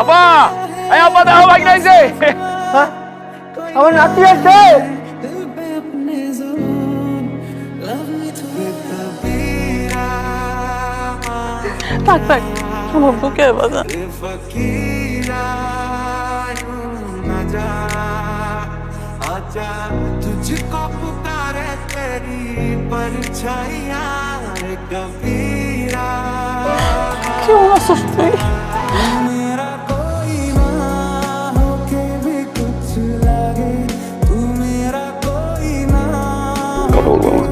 আপা, এই আপা দাও বাইক নাইছে। আমার নাতি আছে। থাক থাক, আমার বুকে বাজা। तुझको पुकारे तेरी परछाइयां कबीरा কেমন আছিস তুই? मेरा कोई ना होके भी कुछ लगे तू मेरा कोई ना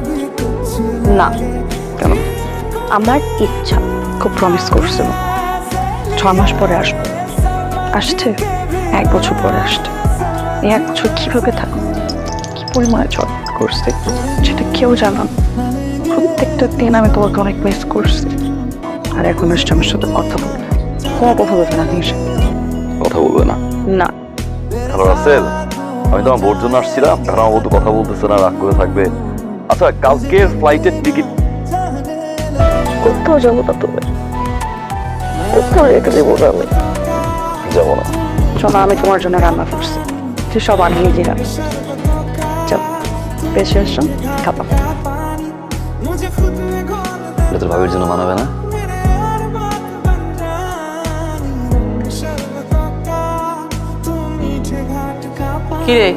भी कुछ না কেন? আমার ইচ্ছা, খুব প্রমিস করছিল 6 মাস পরে আসবো। আসছে 1 বছর পরে আসছে। এই 1 বছর কিভাবে থাকবো, কি পরিমাণে ঝড় করছে সেটা কেউ জানো না। প্রত্যেকটা দিন আমি তোমাকে অনেক মিস করছি। আর এখন আসছে আমার সাথে কথা বলবে। কোনো কথা বলবে না আপনার সাথে? কথা বলবে না? না। হ্যালো রাসেল, আমি তো আমার বোর জন্য আসছিলাম, এখন আমার বউ তো কথা বলতেছে না, রাগ করে থাকবে। আচ্ছা, কালকে ফ্লাইটের টিকিট কোথাও যাবো না, তুমি কোথাও রেখে দেবো না আমি। যাবো না? শোনো, আমি তোমার জন্য রান্না করছি, সে সব আমি নিজে রান্না করছি। চল বেশি আসো, খাবা। मुझे खुद में खोल दे তোর ভাবির জন্য মানাবে না? मेरे और बात बन जानी शर्बतों का तू मीठे घाट का কি রে,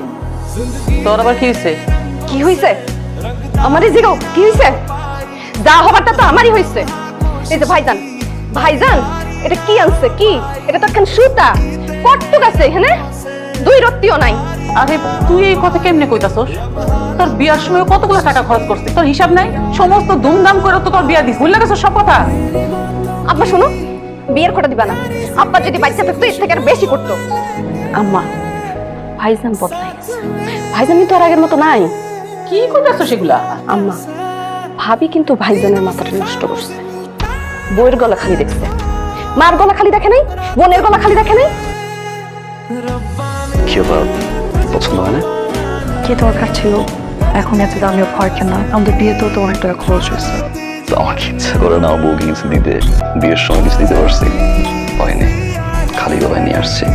তোর আবার কি হয়েছে? কি হইছে? আমারই জিগাও কি হইছে? যা হবারটা তো আমারই হইছে। এই যে ভাইজান, ভাইজান এটা কি আনছে? কি এটা? তো একখান সুতা কটটুক আছে এখানে, 2 রত্তিও নাই। আরে তুই এই কথা কেমনে কইতাছস? তোর বিয়ার সময় কতগুলো টাকা খরচ করছিস, তোর হিসাব নাই? সমস্ত ধুমধাম করে তো তোর বিয়া দিস, ভুল লাগেছ সব কথা। আব্বা শোনো, বিয়ের খোটা দিবা না। আব্বা যদি বাচ্চা থাকতো এর থেকে আর বেশি করতো। আম্মা, ভাইজান বদলাই গেছে। ভাইজান তো আর আগের মতো নাই। কি কইতাছস সেগুলা? আম্মা, ভাবি কিন্তু ভাইজানের মাথাটা নষ্ট করছে। বইয়ের গলা খালি দেখছে, মার গলা খালি দেখে নাই, বোনের গলা খালি দেখে নাই। কি ব্যাপার, পছন্দ হয় না? কি দরকার ছিল এখন এত দামিও ঘর কেনা? আমাদের বিয়েতেও তো অনেক টাকা খরচ হয়েছে। তো আমার কি ইচ্ছা করে না আমার বউকে কিছু দিতে? বিয়ের সময় কিছু দিতে পারছি? হয়নি, খালি গলায় নিয়ে আসছি।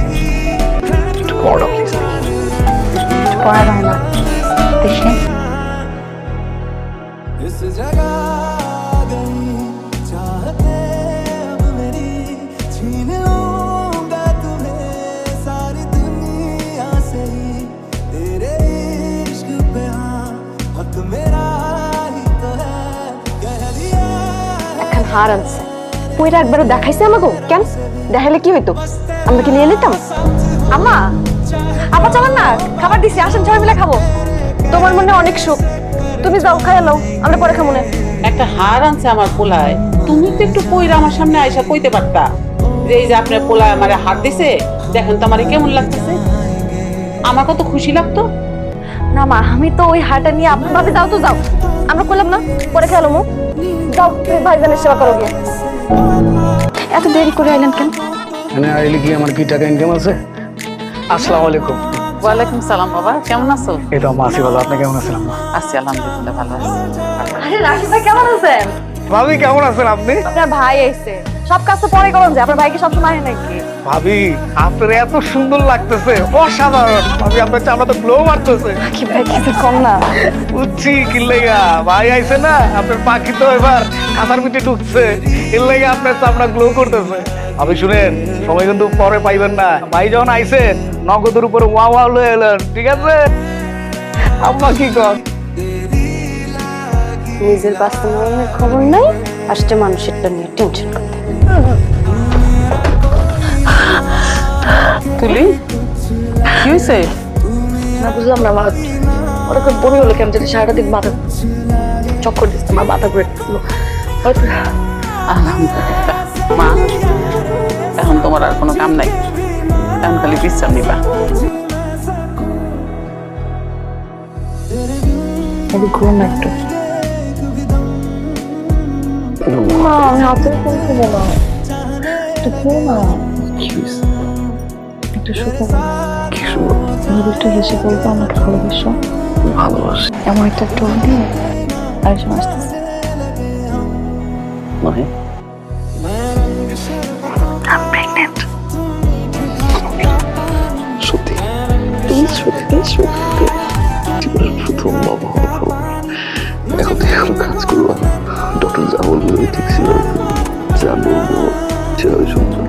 একটু কমাটা প্লিজ। পড়া হয় না দেখে। इस जगह गई चाहते अब मेरी छीन लूंगा तुम्हें सारी दुनिया से ही तेरे इश्क पे हाँ हक मेरा ही तो है कह दिया এখন হার আনছে, পয়রা একবারও দেখাইছে আমাকে। কেন দেখাইলে কি হইতো? আমরা কি নিয়ে নিতাম? আম্মা, আবার চলেন না, খাবার দিছি, আসেন সবাই মিলে খাবো। তোমার মনে অনেক সুখ, তুমি যাও খাইয়া নাও, আমরা পরে খাবো না। একটা হার আনছে আমার পোলায়, তুমি তো একটু কইরা আমার সামনে আইসা কইতে পারতা যে এই যে আপনার পোলায় আমারে হার দিছে, দেখেন তো আমারে কেমন লাগতেছে। আমার কত খুশি লাগতো। না মা, আমি তো ওই হারটা নিয়ে আপনার ভাবে যাও তো যাও, আমরা করলাম না, পরে খেয়ালো মু। যাও তুমি ভাইজানের সেবা করো গিয়ে। এত দেরি করে আইলেন কেন? মানে আইলে কি আমার কি টাকা ইনকাম আছে? আসসালামু আলাইকুম। ওয়ালাইকুম সালাম বাবা, কেমন আছো? এই তো আম্মা আছি ভালো, আপনি কেমন আছেন আম্মা? আছি আলহামদুলিল্লাহ, ভালো আছি। আরে রাশিদ ভাই কেমন আছেন? ভাবি কেমন আছেন আপনি? আপনার ভাই আইছে, সব কাজ তো পরে করুন যে, আপনার ভাইকে সবসময় আহে নাকি? ভাবি আপনার এত সুন্দর লাগতেছে, অসাধারণ। ভাবি আপনার চামড়া তো গ্লো মারতেছে। কি ভাই কিছু কম না? বুঝছি কি লেগা ভাই আইছে না, আপনার পাখি তো এবার খাতার ভিতরে ঢুকছে, এর লেগে আপনার চামড়া গ্লো করতেছে। আপনি শুনেন, সময় কিন্তু পরে পাইবেন না। ভাই যখন আইছেন নগদের উপরে ওয়া ওয়া লয়ে এলেন, ঠিক আছে? আম্মা কি কর? নিজের বাস্তবায়নের খবর নাই, আসছে মানুষেরটা নিয়ে টেনশন করতে। তুলি কি হয়েছে? না বুঝলাম না, আমার ওরকম বমি হলো কেমন জানি, সারাটা দিন মাথা চক্কর দিচ্ছে, আমার মাথা ঘুরে আলহামদুলিল্লাহ। মা, এখন তোমার আর কোনো কাম নাই, এখন খালি বিশ্রাম নিবা। ঘুম একটু। আমি হাতে করবো না, একটু ঘুম না, একটু শুকো। একটু হেসে বলবো আমাকে ভালোবাসো। ভালোবাসি এমন একটা টোন দিয়ে আরেকজন আসতেছে। মানে? I'm pregnant. সত্যি সত্যি জীবনের প্রথম বাবা হবো। এখন থেকে কোনো কাজ করবো না। ডক্টর যা বলবে ঠিক ছিল, যা বলবো সেভাবে শুনবো।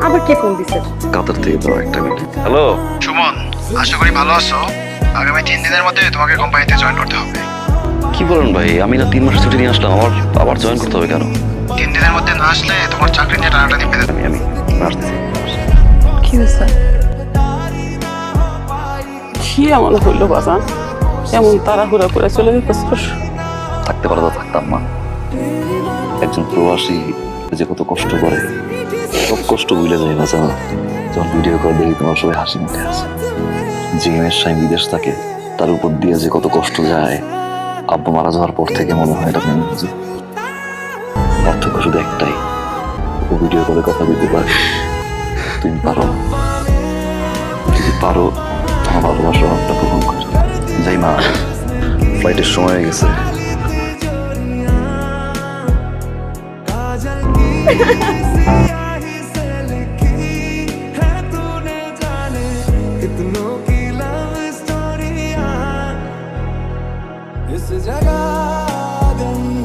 আবার কে ফোন দিছে? কাতার থেকে তো একটা মিনিট। হ্যালো সুমন, আশা করি ভালো আছো। আগামী 3 দিনের মধ্যে তোমাকে কোম্পানিতে জয়েন করতে হবে। কি বলেন ভাই, আমি না 3 মাসের ছুটি নিয়ে আসলাম, আবার জয়েন করতে হবে কেন? 3 দিনের মধ্যে না আসলে তোমার চাকরি নিয়ে টানাটানি বেঁধে যাবে। আমি আসতেছি। কি হয়েছে? কি এমন হইলো বাজান, এমন তাড়াহুড়া করে চলে যেতেছিস? থাকতে পারো তো থাকতাম না। একজন প্রবাসী যে কত কষ্ট করে, সব কষ্ট ভুলে যায় না জানো। যখন ভিডিও করে দেখি তোমার সবাই হাসি মুখে আছে। যে মেয়ের স্বামী বিদেশ থাকে তার উপর দিয়ে যে কত কষ্ট যায়, আব্বু মারা যাওয়ার পর থেকে মনে হয় এটা আমি বুঝি। পার্থক্য শুধু একটাই, ও ভিডিও করে কথা দিতে পারে, তুমি পারো না। যদি পারো তোমার ভালোবাসার অনেকটা গ্রহণ করে যাই। মা, ফ্লাইটের সময় হয়ে গেছে। कितनों की लव स्टोरियां इस जगह आ गई